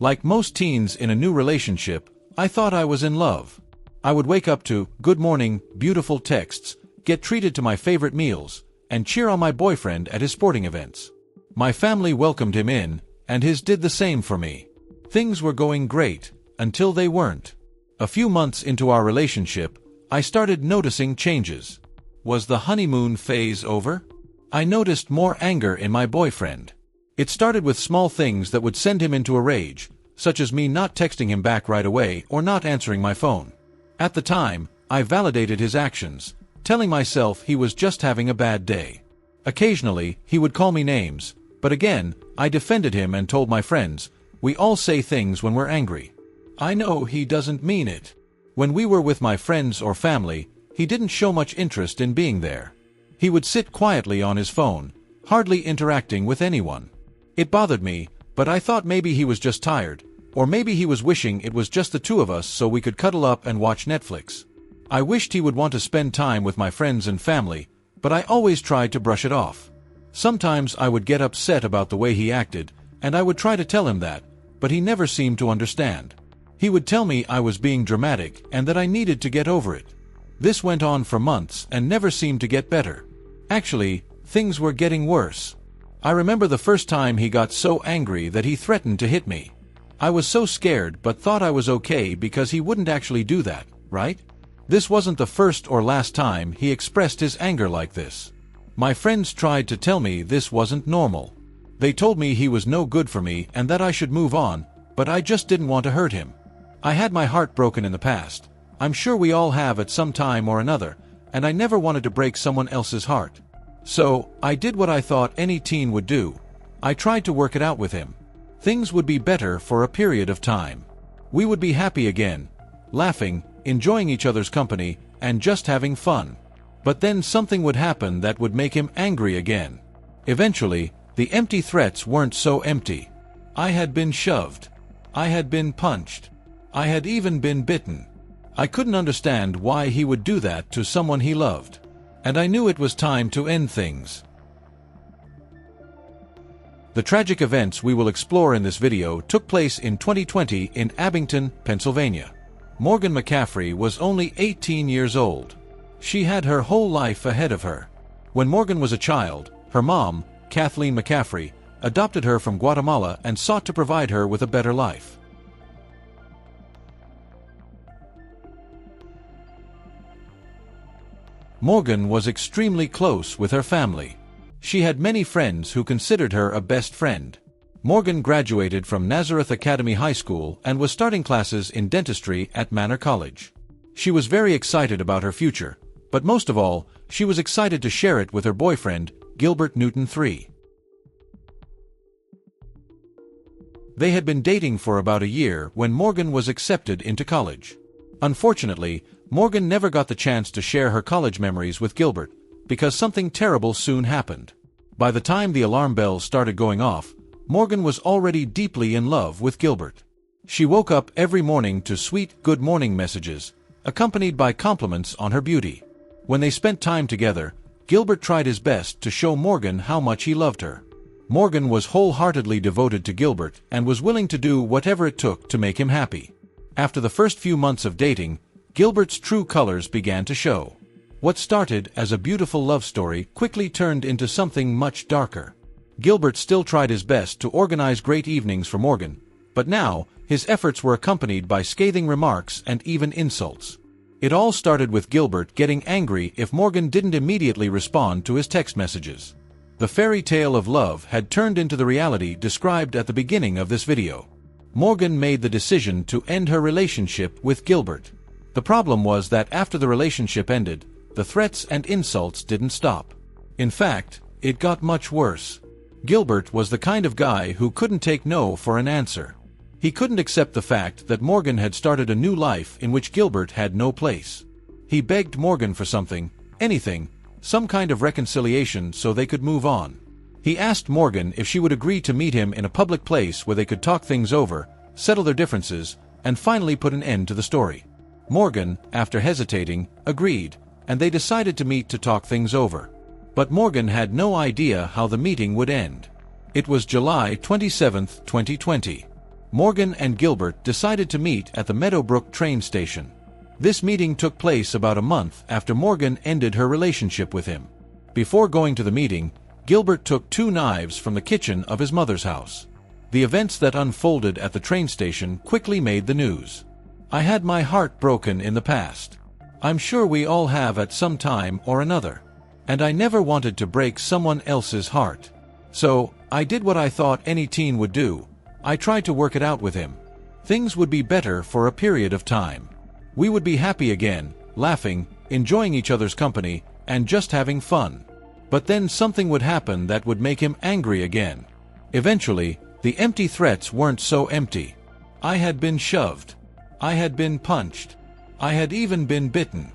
Like most teens in a new relationship, I thought I was in love. I would wake up to "good morning, beautiful" texts, get treated to my favorite meals, and cheer on my boyfriend at his sporting events. My family welcomed him in, and his did the same for me. Things were going great, until they weren't. A few months into our relationship, I started noticing changes. Was the honeymoon phase over? I noticed more anger in my boyfriend. It started with small things that would send him into a rage, such as me not texting him back right away or not answering my phone. At the time, I validated his actions, telling myself he was just having a bad day. Occasionally, he would call me names, but again, I defended him and told my friends, "We all say things when we're angry. I know he doesn't mean it." When we were with my friends or family, he didn't show much interest in being there. He would sit quietly on his phone, hardly interacting with anyone. It bothered me, but I thought maybe he was just tired, or maybe he was wishing it was just the two of us so we could cuddle up and watch Netflix. I wished he would want to spend time with my friends and family, but I always tried to brush it off. Sometimes I would get upset about the way he acted, and I would try to tell him that, but he never seemed to understand. He would tell me I was being dramatic and that I needed to get over it. This went on for months and never seemed to get better. Actually, things were getting worse. I remember the first time he got so angry that he threatened to hit me. I was so scared but thought I was okay because he wouldn't actually do that, right? This wasn't the first or last time he expressed his anger like this. My friends tried to tell me this wasn't normal. They told me he was no good for me and that I should move on, but I just didn't want to hurt him. I had my heart broken in the past. I'm sure we all have at some time or another, and I never wanted to break someone else's heart. So, I did what I thought any teen would do. I tried to work it out with him. Things would be better for a period of time. We would be happy again, laughing, enjoying each other's company, and just having fun. But then something would happen that would make him angry again. Eventually, the empty threats weren't so empty. I had been shoved. I had been punched. I had even been bitten. I couldn't understand why he would do that to someone he loved. And I knew it was time to end things. The tragic events we will explore in this video took place in 2020 in Abington, Pennsylvania. Morgan McCaffery was only 18 years old. She had her whole life ahead of her. When Morgan was a child, her mom, Kathleen McCaffery, adopted her from Guatemala and sought to provide her with a better life. Morgan was extremely close with her family. She had many friends who considered her a best friend. Morgan graduated from Nazareth Academy High School and was starting classes in dentistry at Manor College. She was very excited about her future, but most of all, she was excited to share it with her boyfriend, Gilbert Newton III. They had been dating for about a year when Morgan was accepted into college. Unfortunately, Morgan never got the chance to share her college memories with Gilbert, because something terrible soon happened. By the time the alarm bells started going off, Morgan was already deeply in love with Gilbert. She woke up every morning to sweet good morning messages, accompanied by compliments on her beauty. When they spent time together, Gilbert tried his best to show Morgan how much he loved her. Morgan was wholeheartedly devoted to Gilbert and was willing to do whatever it took to make him happy. After the first few months of dating, Gilbert's true colors began to show. What started as a beautiful love story quickly turned into something much darker. Gilbert still tried his best to organize great evenings for Morgan, but now, his efforts were accompanied by scathing remarks and even insults. It all started with Gilbert getting angry if Morgan didn't immediately respond to his text messages. The fairy tale of love had turned into the reality described at the beginning of this video. Morgan made the decision to end her relationship with Gilbert. The problem was that after the relationship ended, the threats and insults didn't stop. In fact, it got much worse. Gilbert was the kind of guy who couldn't take no for an answer. He couldn't accept the fact that Morgan had started a new life in which Gilbert had no place. He begged Morgan for something, anything, some kind of reconciliation so they could move on. He asked Morgan if she would agree to meet him in a public place where they could talk things over, settle their differences, and finally put an end to the story. Morgan, after hesitating, agreed, and they decided to meet to talk things over. But Morgan had no idea how the meeting would end. It was July 27, 2020. Morgan and Gilbert decided to meet at the Meadowbrook train station. This meeting took place about a month after Morgan ended her relationship with him. Before going to the meeting, Gilbert took 2 knives from the kitchen of his mother's house. The events that unfolded at the train station quickly made the news. I had my heart broken in the past. I'm sure we all have at some time or another. And I never wanted to break someone else's heart. So, I did what I thought any teen would do. I tried to work it out with him. Things would be better for a period of time. We would be happy again, laughing, enjoying each other's company, and just having fun. But then something would happen that would make him angry again. Eventually, the empty threats weren't so empty. I had been shoved. I had been punched. I had even been bitten.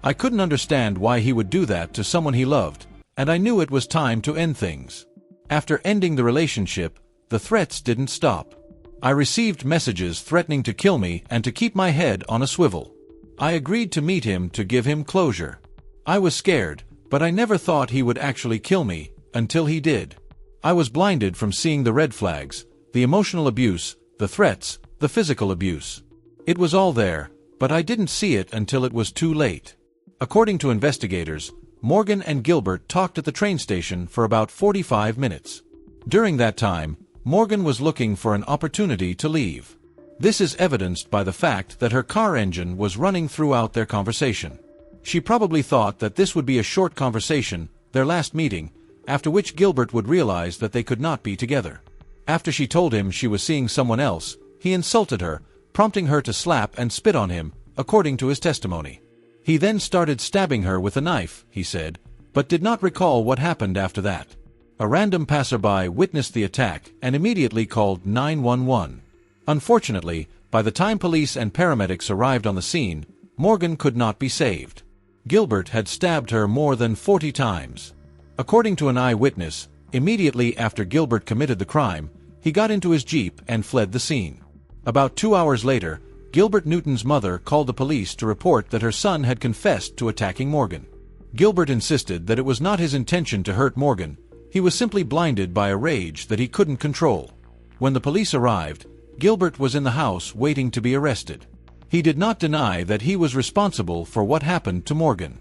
I couldn't understand why he would do that to someone he loved, and I knew it was time to end things. After ending the relationship, the threats didn't stop. I received messages threatening to kill me and to keep my head on a swivel. I agreed to meet him to give him closure. I was scared, but I never thought he would actually kill me, until he did. I was blinded from seeing the red flags, the emotional abuse, the threats, the physical abuse. It was all there, but I didn't see it until it was too late. According to investigators, Morgan and Gilbert talked at the train station for about 45 minutes. During that time, Morgan was looking for an opportunity to leave. This is evidenced by the fact that her car engine was running throughout their conversation. She probably thought that this would be a short conversation, their last meeting, after which Gilbert would realize that they could not be together. After she told him she was seeing someone else, he insulted her, prompting her to slap and spit on him, according to his testimony. He then started stabbing her with a knife, he said, but did not recall what happened after that. A random passerby witnessed the attack and immediately called 911. Unfortunately, by the time police and paramedics arrived on the scene, Morgan could not be saved. Gilbert had stabbed her more than 40 times. According to an eyewitness, immediately after Gilbert committed the crime, he got into his Jeep and fled the scene. About 2 hours later, Gilbert Newton's mother called the police to report that her son had confessed to attacking Morgan. Gilbert insisted that it was not his intention to hurt Morgan. He was simply blinded by a rage that he couldn't control. When the police arrived, Gilbert was in the house waiting to be arrested. He did not deny that he was responsible for what happened to Morgan.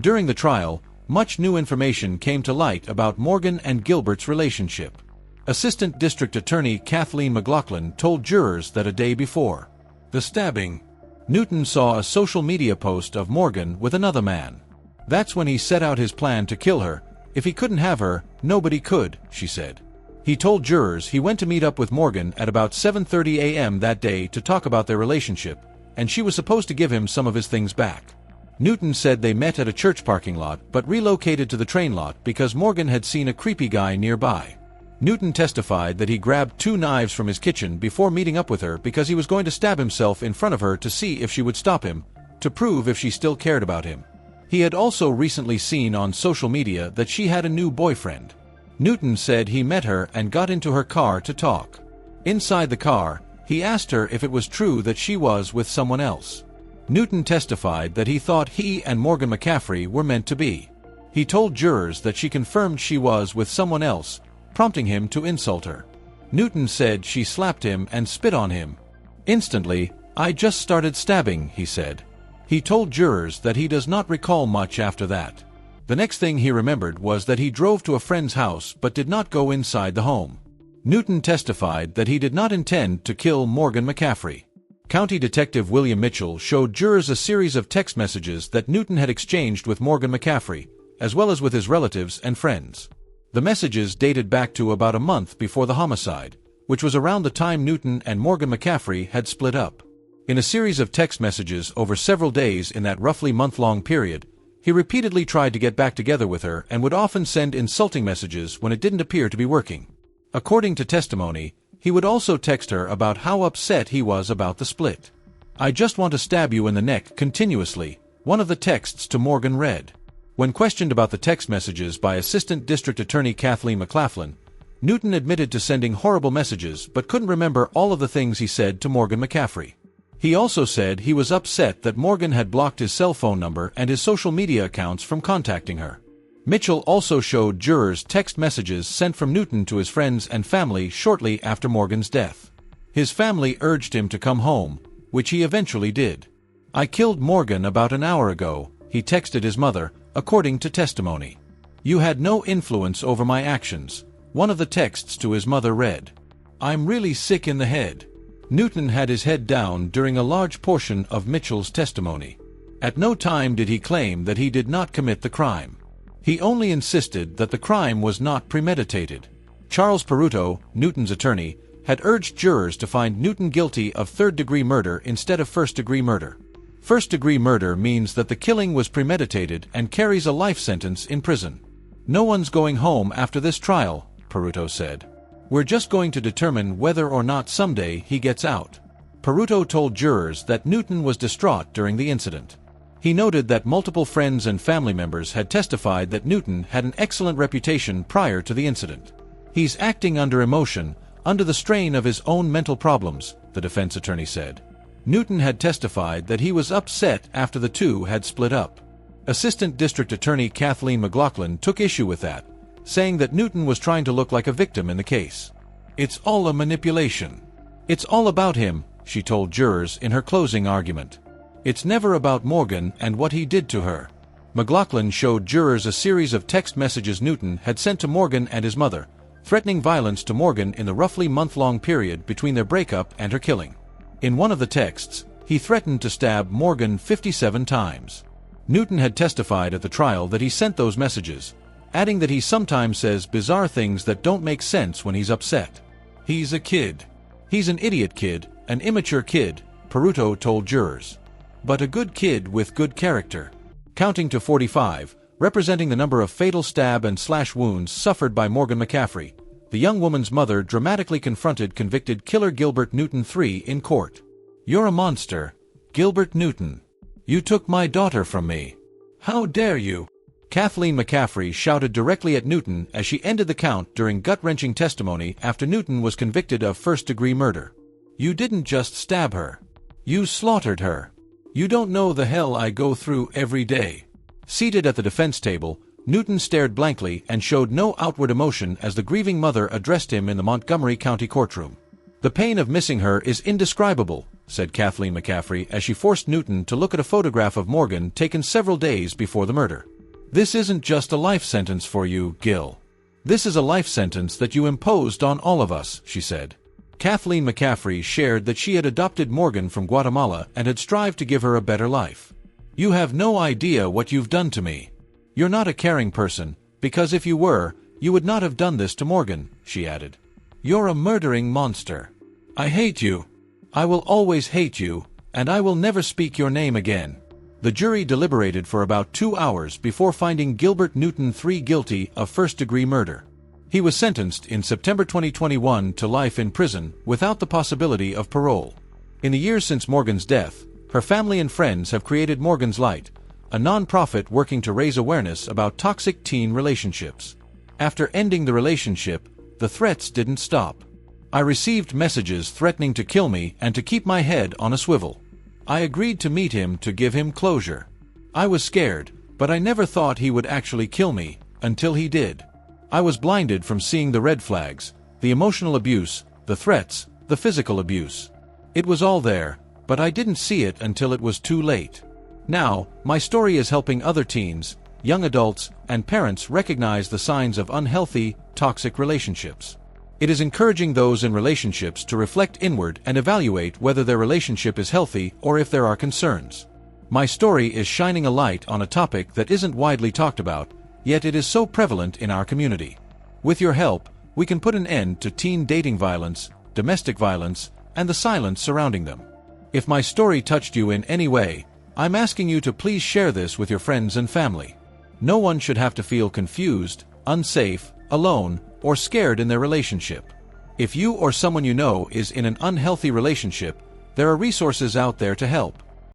During the trial, much new information came to light about Morgan and Gilbert's relationship. Assistant District Attorney Kathleen McLaughlin told jurors that a day before the stabbing, Newton saw a social media post of Morgan with another man. That's when he set out his plan to kill her. If he couldn't have her, nobody could, she said. He told jurors he went to meet up with Morgan at about 7:30 a.m. that day to talk about their relationship, and she was supposed to give him some of his things back. Newton said they met at a church parking lot but relocated to the train lot because Morgan had seen a creepy guy nearby. Newton testified that he grabbed 2 knives from his kitchen before meeting up with her because he was going to stab himself in front of her to see if she would stop him, to prove if she still cared about him. He had also recently seen on social media that she had a new boyfriend. Newton said he met her and got into her car to talk. Inside the car, he asked her if it was true that she was with someone else. Newton testified that he thought he and Morgan McCaffery were meant to be. He told jurors that she confirmed she was with someone else, prompting him to insult her. Newton said she slapped him and spit on him. Instantly, I just started stabbing, he said. He told jurors that he does not recall much after that. The next thing he remembered was that he drove to a friend's house but did not go inside the home. Newton testified that he did not intend to kill Morgan McCaffery. County Detective William Mitchell showed jurors a series of text messages that Newton had exchanged with Morgan McCaffery, as well as with his relatives and friends. The messages dated back to about a month before the homicide, which was around the time Newton and Morgan McCaffery had split up. In a series of text messages over several days in that roughly month-long period, he repeatedly tried to get back together with her and would often send insulting messages when it didn't appear to be working. According to testimony, he would also text her about how upset he was about the split. "I just want to stab you in the neck continuously," one of the texts to Morgan read. When questioned about the text messages by Assistant District Attorney Kathleen McLaughlin, Newton admitted to sending horrible messages but couldn't remember all of the things he said to Morgan McCaffery. He also said he was upset that Morgan had blocked his cell phone number and his social media accounts from contacting her. Mitchell also showed jurors text messages sent from Newton to his friends and family shortly after Morgan's death. His family urged him to come home, which he eventually did. "I killed Morgan about an hour ago," he texted his mother, according to testimony. "You had no influence over my actions," one of the texts to his mother read. "I'm really sick in the head." Newton had his head down during a large portion of Mitchell's testimony. At no time did he claim that he did not commit the crime. He only insisted that the crime was not premeditated. Charles Peruto, Newton's attorney, had urged jurors to find Newton guilty of third-degree murder instead of first-degree murder. First-degree murder means that the killing was premeditated and carries a life sentence in prison. "No one's going home after this trial," Peruto said. "We're just going to determine whether or not someday he gets out." Peruto told jurors that Newton was distraught during the incident. He noted that multiple friends and family members had testified that Newton had an excellent reputation prior to the incident. "He's acting under emotion, under the strain of his own mental problems," the defense attorney said. Newton had testified that he was upset after the two had split up. Assistant District Attorney Kathleen McLaughlin took issue with that, saying that Newton was trying to look like a victim in the case. "It's all a manipulation. It's all about him," she told jurors in her closing argument. "It's never about Morgan and what he did to her." McLaughlin showed jurors a series of text messages Newton had sent to Morgan and his mother, threatening violence to Morgan in the roughly month-long period between their breakup and her killing. In one of the texts, he threatened to stab Morgan 57 times. Newton had testified at the trial that he sent those messages, adding that he sometimes says bizarre things that don't make sense when he's upset. "He's a kid. He's an idiot kid, an immature kid," Peruto told jurors. "But a good kid with good character." Counting to 45, representing the number of fatal stab and slash wounds suffered by Morgan McCaffery, the young woman's mother dramatically confronted convicted killer Gilbert Newton III in court. "You're a monster, Gilbert Newton. You took my daughter from me. How dare you?" Kathleen McCaffery shouted directly at Newton as she ended the count during gut-wrenching testimony after Newton was convicted of first-degree murder. "You didn't just stab her. You slaughtered her. You don't know the hell I go through every day." Seated at the defense table, Newton stared blankly and showed no outward emotion as the grieving mother addressed him in the Montgomery County courtroom. "The pain of missing her is indescribable," said Kathleen McCaffery as she forced Newton to look at a photograph of Morgan taken several days before the murder. "This isn't just a life sentence for you, Gil. This is a life sentence that you imposed on all of us," she said. Kathleen McCaffery shared that she had adopted Morgan from Guatemala and had strived to give her a better life. "You have no idea what you've done to me. You're not a caring person, because if you were, you would not have done this to Morgan," she added. "You're a murdering monster. I hate you. I will always hate you, and I will never speak your name again." The jury deliberated for about 2 hours before finding Gilbert Newton III guilty of first-degree murder. He was sentenced in September 2021 to life in prison without the possibility of parole. In the years since Morgan's death, her family and friends have created Morgan's Light, a non-profit working to raise awareness about toxic teen relationships. After ending the relationship, the threats didn't stop. "I received messages threatening to kill me and to keep my head on a swivel. I agreed to meet him to give him closure. I was scared, but I never thought he would actually kill me, until he did. I was blinded from seeing the red flags, the emotional abuse, the threats, the physical abuse. It was all there, but I didn't see it until it was too late. Now, my story is helping other teens, young adults, and parents recognize the signs of unhealthy, toxic relationships. It is encouraging those in relationships to reflect inward and evaluate whether their relationship is healthy or if there are concerns. My story is shining a light on a topic that isn't widely talked about, yet it is so prevalent in our community. With your help, we can put an end to teen dating violence, domestic violence, and the silence surrounding them. If my story touched you in any way, I'm asking you to please share this with your friends and family. No one should have to feel confused, unsafe, alone, or scared in their relationship. If you or someone you know is in an unhealthy relationship, there are resources out there to help.